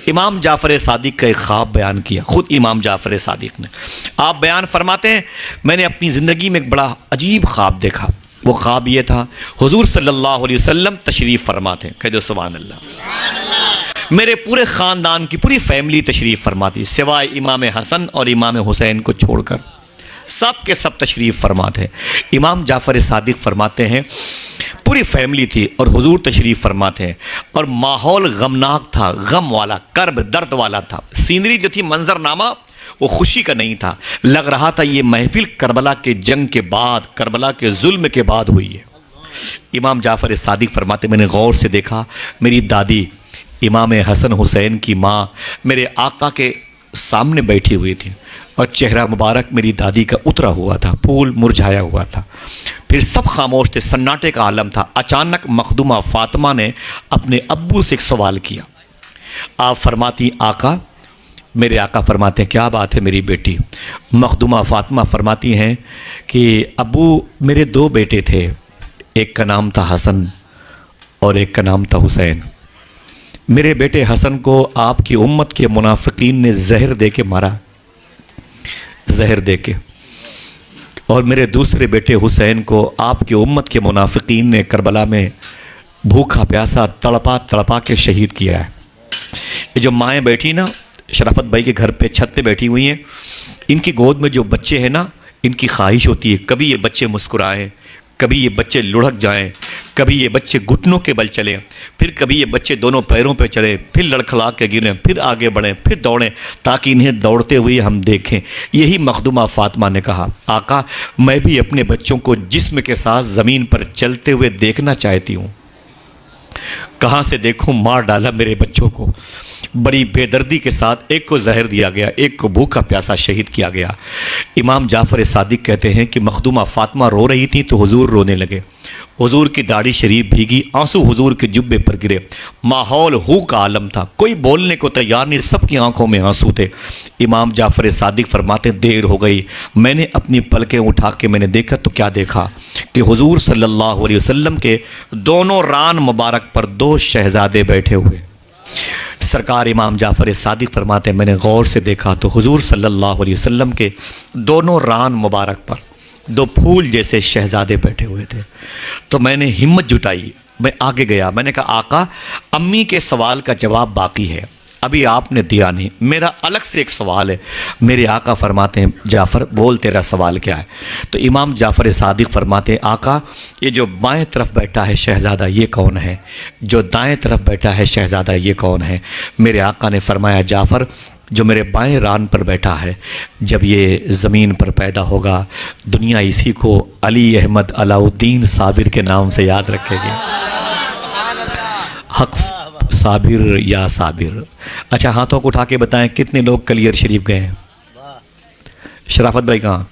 इमाम जाफ़र सादिक का एक ख्वाब बयान किया, ख़ुद इमाम जाफ़र सादिक ने। आप बयान फरमाते हैं, मैंने अपनी ज़िंदगी में एक बड़ा अजीब ख्वाब देखा। वो ख्वाब ये था, हुज़ूर सल्लल्लाहु अलैहि वसल्लम तशरीफ़ फरमाते, कह दो सुभान अल्लाह। मेरे पूरे ख़ानदान की पूरी फैमिली तशरीफ़ फरमाती, सिवाय इमाम हसन और इमाम हुसैन को छोड़कर सब के सब तशरीफ़ फरमाते। इमाम जाफ़र सादिक फरमाते हैं पूरी फैमिली थी और हुजूर तशरीफ़ फरमाते हैं और माहौल गमनाक था, गम वाला, कर्ब दर्द वाला था। सीनरी जो थी, मंजरनामा, वो खुशी का नहीं था। लग रहा था ये महफिल करबला के जंग के बाद, करबला के जुल्म के बाद हुई है। इमाम जाफ़र सादिक फरमाते, मैंने गौर से देखा, मेरी दादी इमाम हसन हुसैन की माँ मेरे आका के सामने बैठी हुई थी और चेहरा मुबारक मेरी दादी का उतरा हुआ था, फूल मुरझाया हुआ था। फिर सब खामोश थे, सन्नाटे का आलम था। अचानक मखदूमा फ़ातिमा ने अपने अब्बू से एक सवाल किया। आप फरमाती, आका, मेरे आका फरमाते हैं, क्या बात है मेरी बेटी? मखदूमा फ़ातिमा फरमाती हैं कि अब्बू, मेरे दो बेटे थे, एक का नाम था हसन और एक का नाम था हुसैन। मेरे बेटे हसन को आपकी उम्मत के मुनाफिकीन ने जहर दे के मारा, जहर दे के, और मेरे दूसरे बेटे हुसैन को आपकी उम्मत के मुनाफिकीन ने करबला में भूखा प्यासा तड़पा तड़पा के शहीद किया है। ये जो माएँ बैठी ना शराफत भाई के घर पे छत पे बैठी हुई हैं, इनकी गोद में जो बच्चे हैं ना, इनकी ख्वाहिश होती है कभी ये बच्चे मुस्कुराएं, कभी ये बच्चे लुढ़क जाएं, कभी ये बच्चे घुटनों के बल चलें, फिर कभी ये बच्चे दोनों पैरों पे चलें, फिर लड़खड़ा के गिरें, फिर आगे बढ़ें, फिर दौड़ें, ताकि इन्हें दौड़ते हुए हम देखें। यही मखदूमा फ़ातिमा ने कहा, आका, मैं भी अपने बच्चों को जिस्म के साथ ज़मीन पर चलते हुए देखना चाहती हूँ। कहाँ से देखूँ? मार डाला मेरे बच्चों को, बड़ी बेदर्दी के साथ एक को जहर दिया गया, एक को भूखा प्यासा शहीद किया गया। इमाम जाफ़र सादिक कहते हैं कि मखदूमा फ़ातिमा रो रही थी तो हुजूर रोने लगे। हुजूर की दाढ़ी शरीफ भीगी, आंसू हुजूर के जुब्बे पर गिरे। माहौल हू का आलम था, कोई बोलने को तैयार नहीं, सबकी आंखों में आंसू थे। इमाम जाफ़र सादिक फरमाते, देर हो गई, मैंने अपनी पलकें उठा के मैंने देखा तो क्या देखा कि हुजूर सल्लल्लाहु अलैहि वसल्लम के दोनों रान मुबारक पर दो शहजादे बैठे हुए। सरकार इमाम जाफ़र सादिक फरमाते हैं, मैंने गौर से देखा तो हुजूर सल्लल्लाहु अलैहि वसल्लम के दोनों रान मुबारक पर दो फूल जैसे शहजादे बैठे हुए थे। तो मैंने हिम्मत जुटाई, मैं आगे गया, मैंने कहा, आका, अम्मी के सवाल का जवाब बाकी है, अभी आपने दिया नहीं, मेरा अलग से एक सवाल है। मेरे आका फरमाते हैं, जाफ़र बोल, तेरा सवाल क्या है? तो इमाम जाफ़र सादिक फरमाते हैं, आका, ये जो बाएं तरफ बैठा है शहज़ादा, ये कौन है? जो दाएं तरफ बैठा है शहज़ादा, ये कौन है? मेरे आका ने फरमाया, जाफ़र, जो मेरे बाएं रान पर बैठा है, जब ये ज़मीन पर पैदा होगा, दुनिया इसी को अली अहमद अलाउद्दीन साबिर के नाम से याद रखेगी। हक़ साबिर या साबिर। अच्छा, हाथों को उठा के बताएं कितने लोग कलियर शरीफ गए हैं? शराफत भाई कहाँ?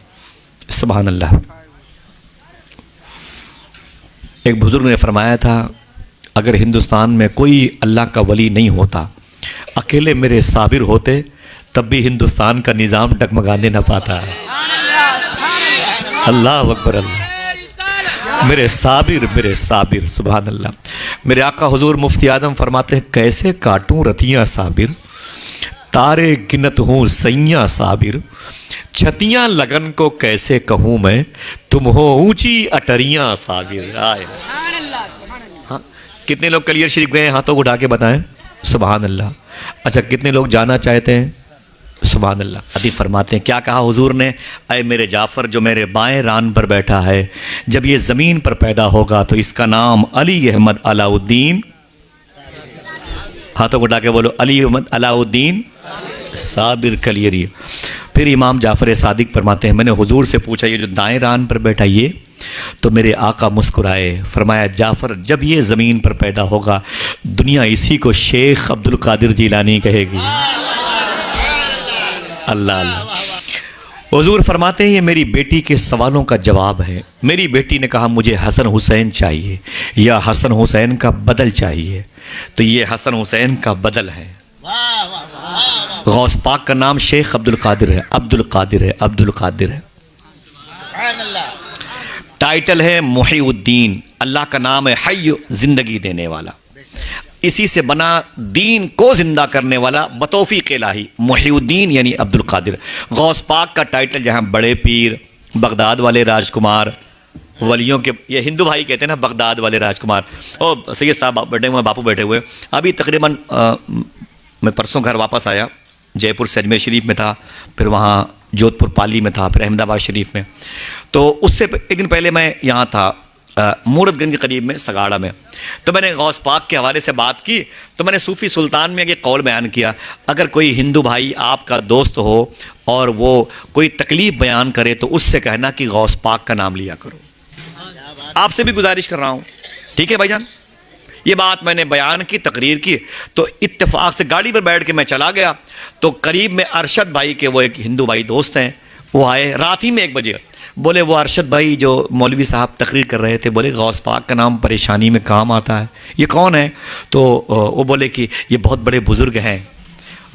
सुभान अल्लाह। एक बुजुर्ग ने फरमाया था, अगर हिंदुस्तान में कोई अल्लाह का वली नहीं होता, अकेले मेरे साबिर होते, तब भी हिंदुस्तान का निज़ाम डगमगाने न पाता। अल्लाह अकबर, अल्लाह, मेरे साबिर, सुभान अल्लाह। मेरे आका हुजूर मुफ्ती आदम फरमाते हैं, कैसे काटूं रतियाँ साबिर, तारे गिनत हूँ सैयाँ साबिर, छतियाँ लगन को कैसे कहूँ मैं, तुम हो ऊंची अटरियाँ साबिर। आए, हाँ, कितने लोग कलियर शरीफ गए हैं? हाथों को उठा के बताएं। सुभान अल्लाह। अच्छा, कितने लोग जाना चाहते हैं? सुभान अल्लाह। अदी फरमाते हैं, क्या कहा हुजूर ने? अय मेरे जाफ़र, जो मेरे बाएं रान पर बैठा है, जब ये ज़मीन पर पैदा होगा तो इसका नाम अली अहमद अलाउद्दीन, हाथों को उठा के बोलो, अली अहमद अलाउद्दीन साबिर कलियरी। फिर इमाम जाफ़र सादिक फरमाते हैं, मैंने हुजूर से पूछा, ये जो दाएं रान पर बैठा ये? तो मेरे आका मुस्कुराए, फरमाया, जाफ़र, जब ये ज़मीन पर पैदा होगा, दुनिया इसी को शेख अब्दुल कादिर जिलानी कहेगी। अल्लाह अल्लाह। हुजूर फरमाते हैं, ये मेरी बेटी के सवालों का जवाब है। मेरी बेटी ने कहा, मुझे हसन हुसैन चाहिए या हसन हुसैन का बदल चाहिए, तो ये हसन हुसैन का बदल है। गौस पाक का नाम शेख अब्दुल कादिर है, अब्दुल कादिर है, अब्दुल कादिर है। टाइटल है मुहीउद्दीन, अल्लाह का नाम है हय्य, जिंदगी देने वाला। इसी से बना दीन को जिंदा करने वाला बतौफीक इलाही मुहीउद्दीन यानी अब्दुल कादिर। गौस पाक का टाइटल जहाँ बड़े पीर, बगदाद वाले राजकुमार, वलियों के, ये हिंदू भाई कहते हैं ना बगदाद वाले राजकुमार। और सैयद साहब बैठे हुए, बापू बैठे हुए। अभी तकरीबन मैं परसों घर वापस आया, जयपुर से अजमेर शरीफ में था, फिर वहाँ जोधपुर पाली में था, फिर अहमदाबाद शरीफ में। तो उससे एक दिन पहले मैं यहाँ था मूरतगंज के करीब में सगाड़ा में। तो मैंने गौस पाक के हवाले से बात की, तो मैंने सूफ़ी सुल्तान में एक कौल बयान किया, अगर कोई हिंदू भाई आपका दोस्त हो और वो कोई तकलीफ़ बयान करे तो उससे कहना कि गौस पाक का नाम लिया करो। आपसे भी गुजारिश कर रहा हूँ, ठीक है भाईजान। ये बात मैंने बयान की, तकरीर की, तो इत्तेफाक से गाड़ी पर बैठ के मैं चला गया। तो करीब में अरशद भाई के वो एक हिंदू भाई दोस्त हैं, वो आए रात ही में 1 बजे। बोले वो अरशद भाई जो मौलवी साहब तकरीर कर रहे थे, बोले गौस पाक का नाम परेशानी में काम आता है, ये कौन है? तो वो बोले कि ये बहुत बड़े बुज़ुर्ग हैं,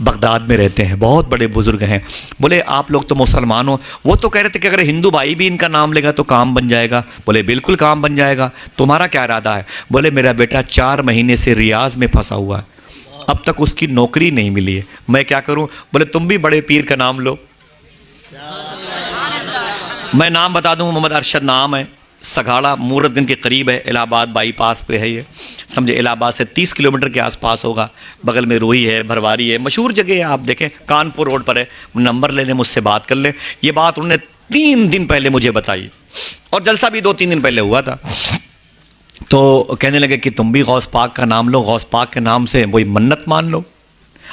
बगदाद में रहते हैं, बहुत बड़े बुज़ुर्ग हैं। बोले आप लोग तो मुसलमान हो। वो तो कह रहे थे कि अगर हिंदू भाई भी इनका नाम लेगा तो काम बन जाएगा। बोले बिल्कुल काम बन जाएगा, तुम्हारा क्या इरादा है? बोले मेरा बेटा 4 महीने से रियाज में फंसा हुआ है, अब तक उसकी नौकरी नहीं मिली है, मैं क्या करूं? बोले तुम भी बड़े पीर का नाम लो। मैं नाम बता दूं, मोहम्मद अरशद नाम है, सगाड़ा मूरतगंज के करीब है, इलाहाबाद बाईपास पे है ये, समझे इलाहाबाद से 30 किलोमीटर के आसपास होगा। बगल में रोही है, भरवारी है, मशहूर जगह है, आप देखें कानपुर रोड पर है। नंबर ले लें, मुझसे बात कर लें। ये बात उन्होंने 3 दिन पहले मुझे बताई और जलसा भी 2-3 दिन पहले हुआ था। तो कहने लगे कि तुम भी गौस पाक का नाम लो, गौस पाक के नाम से वही मन्नत मान लो,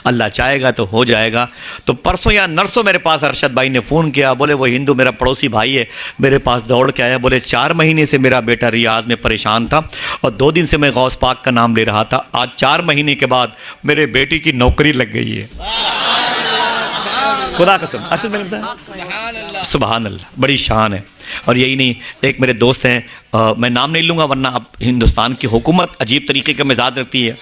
अल्लाह चाहेगा तो हो जाएगा। तो परसों या नरसों मेरे पास अरशद भाई ने फ़ोन किया, बोले वो हिंदू मेरा पड़ोसी भाई है, मेरे पास दौड़ के आया। बोले 4 महीने से मेरा बेटा रियाज में परेशान था और 2 दिन से मैं गौस पाक का नाम ले रहा था, आज 4 महीने के बाद मेरे बेटी की नौकरी लग गई है। खुदा कसम, अरशद भाई बताया सुभान अल्लाह, बड़ी शान है। और यही नहीं, एक मेरे दोस्त हैं, मैं नाम नहीं लूँगा वरना अब हिंदुस्तान की हुकूमत अजीब तरीके का मिजाज रखती है,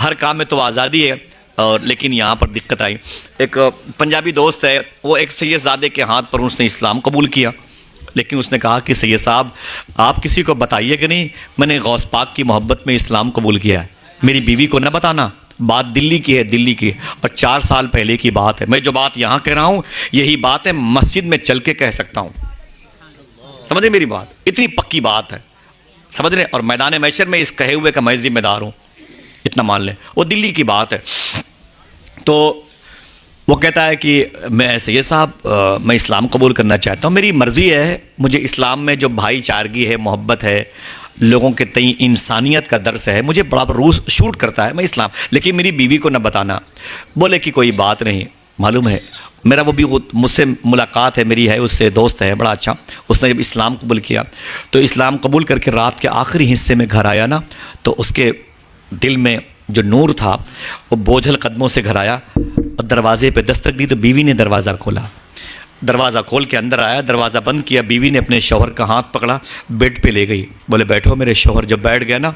हर काम में तो आज़ादी है, और लेकिन यहाँ पर दिक्कत आई। एक पंजाबी दोस्त है, वो एक सैयदजादे के हाथ पर उसने इस्लाम कबूल किया, लेकिन उसने कहा कि सैयद साहब आप किसी को बताइए कि नहीं मैंने गौस पाक की मोहब्बत में इस्लाम कबूल किया है, मेरी बीवी को न बताना। बात दिल्ली की है, दिल्ली की, और 4 साल पहले की बात है। मैं जो बात यहाँ कह रहा हूँ यही बात है मस्जिद में चल के कह सकता हूँ, समझे मेरी बात, इतनी पक्की बात है, समझ रहे। और मैदान मैशर में इस कहे हुए का मैं जिम्मेदार हूँ, इतना मान लें, वो दिल्ली की बात है। तो वो कहता है कि मैं सैयद साहब मैं इस्लाम कबूल करना चाहता हूँ, मेरी मर्ज़ी है, मुझे इस्लाम में जो भाईचारगी है, मोहब्बत है, लोगों के तई इंसानियत का दर्स है, मुझे बड़ा रूस शूट करता है मैं इस्लाम, लेकिन मेरी बीवी को न बताना। बोले कि कोई बात नहीं, मालूम है मेरा वो भी मुझसे मुलाकात है, मेरी है उससे, दोस्त है बड़ा अच्छा। उसने जब इस्लाम कबूल किया तो इस्लाम कबूल करके रात के आखिरी हिस्से में घर आया ना, तो उसके दिल में जो नूर था वो बोझल कदमों से घर आया और दरवाजे पे दस्तक दी तो बीवी ने दरवाज़ा खोला, दरवाज़ा खोल के अंदर आया, दरवाज़ा बंद किया, बीवी ने अपने शौहर का हाथ पकड़ा, बेड पे ले गई, बोले बैठो मेरे शौहर। जब बैठ गया ना,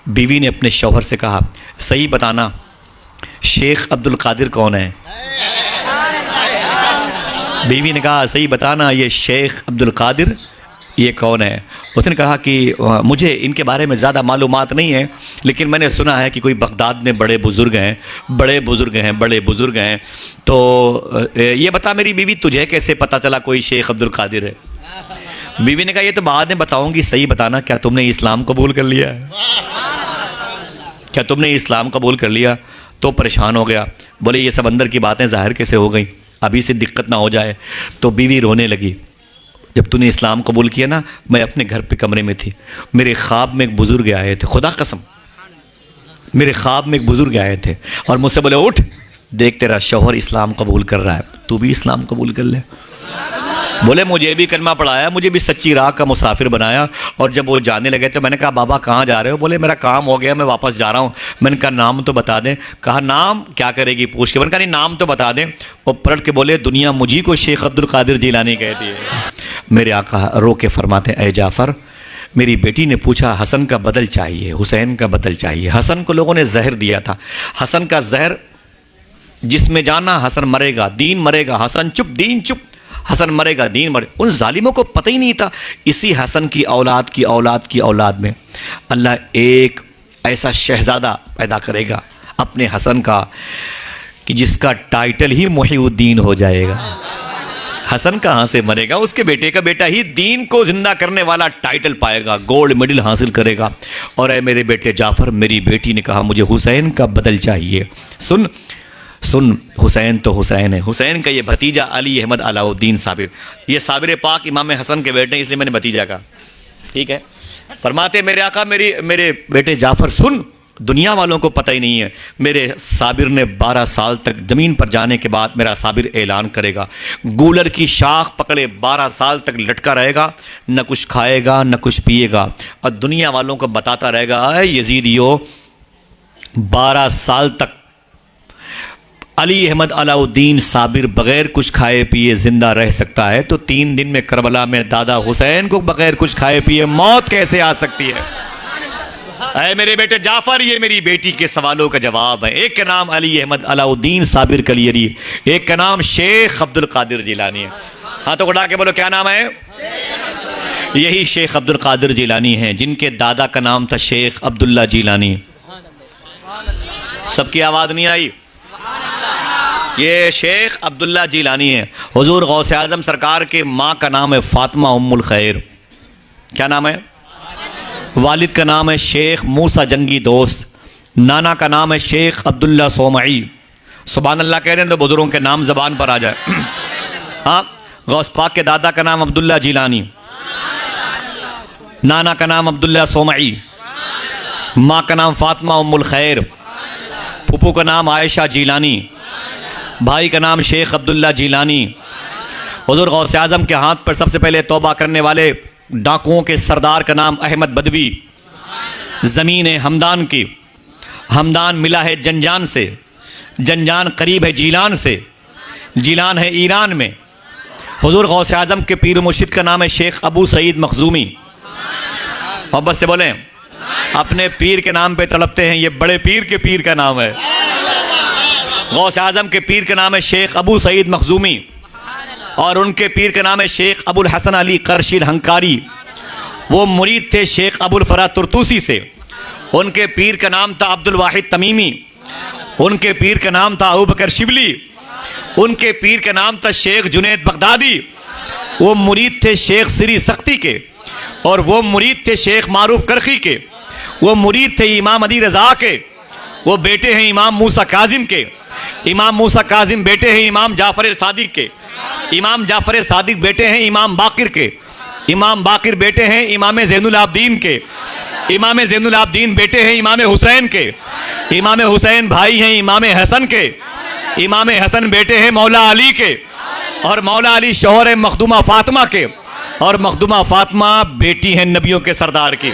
बीवी ने अपने शौहर से कहा सही बताना शेख अब्दुल कादिर कौन है? बीवी ने कहा सही बताना ये शेख अब्दुल कादिर ये कौन है? उसने कहा कि मुझे इनके बारे में ज़्यादा मालूमात नहीं है, लेकिन मैंने सुना है कि कोई बगदाद में बड़े बुज़ुर्ग हैं, बड़े बुज़ुर्ग हैं, बड़े बुज़ुर्ग हैं। तो ये बता मेरी बीवी तुझे कैसे पता चला कोई शेख अब्दुल कादिर है? बीवी ने कहा ये तो बाद में बताऊंगी, सही बताना क्या तुमने इस्लाम कबूल कर लिया है? क्या तुमने इस्लाम कबूल कर लिया? तो परेशान हो गया, बोले ये सब अंदर की बातें ज़ाहिर कैसे हो गई, अभी से दिक्कत ना हो जाए। तो बीवी रोने लगी, जब तूने इस्लाम कबूल किया ना, मैं अपने घर पे कमरे में थी, मेरे ख्वाब में एक बुज़ुर्ग आए थे, खुदा कसम मेरे ख्वाब में एक बुज़ुर्ग आए थे और मुझसे बोले उठ देख तेरा शौहर इस्लाम कबूल कर रहा है, तू भी इस्लाम कबूल कर ले। बोले मुझे भी कलमा पढ़ाया, मुझे भी सच्ची राह का मुसाफिर बनाया। और जब वो जाने लगे तो मैंने कहा बाबा कहाँ जा रहे हो? बोले मेरा काम हो गया, मैं वापस जा रहा हूँ। मैंने कहा नाम तो बता दें। कहा नाम क्या करेगी पूछ के? मैंने कहा नहीं नाम तो बता दें। वो पलट के बोले दुनिया मुझी को शेख अब्दुल कादिर जिलानी कहती है। मेरे आका रो के फरमाते ऐ जाफ़र, मेरी बेटी ने पूछा हसन का बदल चाहिए, हुसैन का बदल चाहिए। हसन को लोगों ने जहर दिया था, हसन का जहर जिसमें जाना हसन मरेगा, दीन मरेगा, हसन चुप दीन चुप, हसन मरेगा दीन मरे। उन जालिमों को पता ही नहीं था इसी हसन की औलाद की औलाद की औलाद में अल्लाह एक ऐसा शहज़ादा पैदा करेगा अपने हसन का कि जिसका टाइटल ही मुहीउद्दीन हो जाएगा। हसन कहाँ से मरेगा, उसके बेटे का बेटा ही दीन को जिंदा करने वाला टाइटल पाएगा, गोल्ड मेडल हासिल करेगा। और ऐ मेरे बेटे जाफ़र, मेरी बेटी ने कहा मुझे हुसैन का बदल चाहिए। सुन सुन, हुसैन तो हुसैन है, हुसैन का ये भतीजा अली अहमद अलाउद्दीन साबिर, ये साबिर पाक इमाम हसन के बेटे, इसलिए मैंने भतीजा कहा, ठीक है। फरमाते मेरे आका मेरे बेटे जाफ़र सुन, दुनिया वालों को पता ही नहीं है, मेरे साबिर ने 12 साल तक ज़मीन पर जाने के बाद मेरा साबिर ऐलान करेगा, गूलर की शाख पकड़े 12 साल तक लटका रहेगा, न कुछ खाएगा न कुछ पिएगा, और दुनिया वालों को बताता रहेगा अय यजीदियो 12 साल तक अली अहमद अलाउद्दीन साबिर बग़ैर कुछ खाए पिए ज़िंदा रह सकता है, तो 3 दिन में करबला में दादा हुसैन को बग़ैर कुछ खाए पिए मौत कैसे आ सकती है। ऐ मेरे बेटे जाफ़र, ये मेरी बेटी के सवालों का जवाब है। एक का नाम अली अहमद अलाउद्दीन साबिर कलियरी, एक का नाम शेख अब्दुल कादिर जिलानी है। हाँ तो उठा के बोलो क्या नाम है। यही शेख अब्दुल कादिर जिलानी हैं जिनके दादा का नाम था शेख अब्दुल्ला जिलानी। सबकी आवाज़ नहीं आई। ये शेख अब्दुल्ला जिलानी है। हुजूर गौसे आज़म सरकार के माँ का नाम है फ़ातिमा उम्मुल खैर। क्या नाम है। वालिद का नाम है शेख मूसा जंगी दोस्त। नाना का नाम है शेख अब्दुल्ला सोमई। सुभान अल्लाह कह दें तो बुजुर्गों के नाम ज़बान पर आ जाए। हाँ, गौस पाक के दादा का नाम अब्दुल्ला जिलानी, नाना का नाम अब्दुल्ला सोमई, माँ का नाम फ़ातिमा उम्मुल खैर, फूफू का नाम आयशा जिलानी, भाई का नाम शेख अब्दुल्ला जिलानी। हुजूर गौसे आज़म के हाथ पर सबसे पहले तौबा करने वाले डाकुओं के सरदार का नाम अहमद बदवी। ज़मीन है हमदान की, हमदान मिला है जंजान से, जंजान करीब है जीलान से, जीलान है ईरान में। हुजूर गौसे आज़म के पीर मुर्शिद का नाम है शेख अबू सईद मखजूमी। मोहब्बत से बोलें, अपने पीर के नाम पे तड़पते हैं, ये बड़े पीर के पीर का नाम है। गौसे आज़म के पीर का नाम है शेख अबू सईद मखजूमी, और उनके पीर का नाम है शेख अबुल हसन अली करशील हंकारी। वो मुरीद थे शेख अबुल फरा तुर्तूसी से। उनके पीर का नाम था अब्दुल वाहिद तमीमी। उनके पीर का नाम था अबू बकर शिबली। उनके पीर का नाम था शेख जुनैद बगदादी। वो मुरीद थे शेख सिरी सख्ती के, और वो मुरीद थे शेख मारूफ करखी के। वो मुरीद थे इमाम अली रज़ा के। वो बेटे हैं इमाम मूसा काजिम के। इमाम मूसा काजिम बेटे हैं इमाम जाफ़र सादिक के। इमाम जाफ़र सादिक बेटे हैं इमाम बाकिर के। इमाम बाकिर बेटे हैं इमाम ज़ैनुल आबदीन के। इमाम ज़ैनुल आबदीन बेटे हैं इमाम हुसैन के। इमाम हुसैन भाई हैं इमाम हसन के। इमाम हसन बेटे हैं मौला अली के, और मौला अली शौहर है मखदूमा फ़ातिमा के, और मखदूमा फ़ातिमा बेटी हैं नबियों के सरदार की।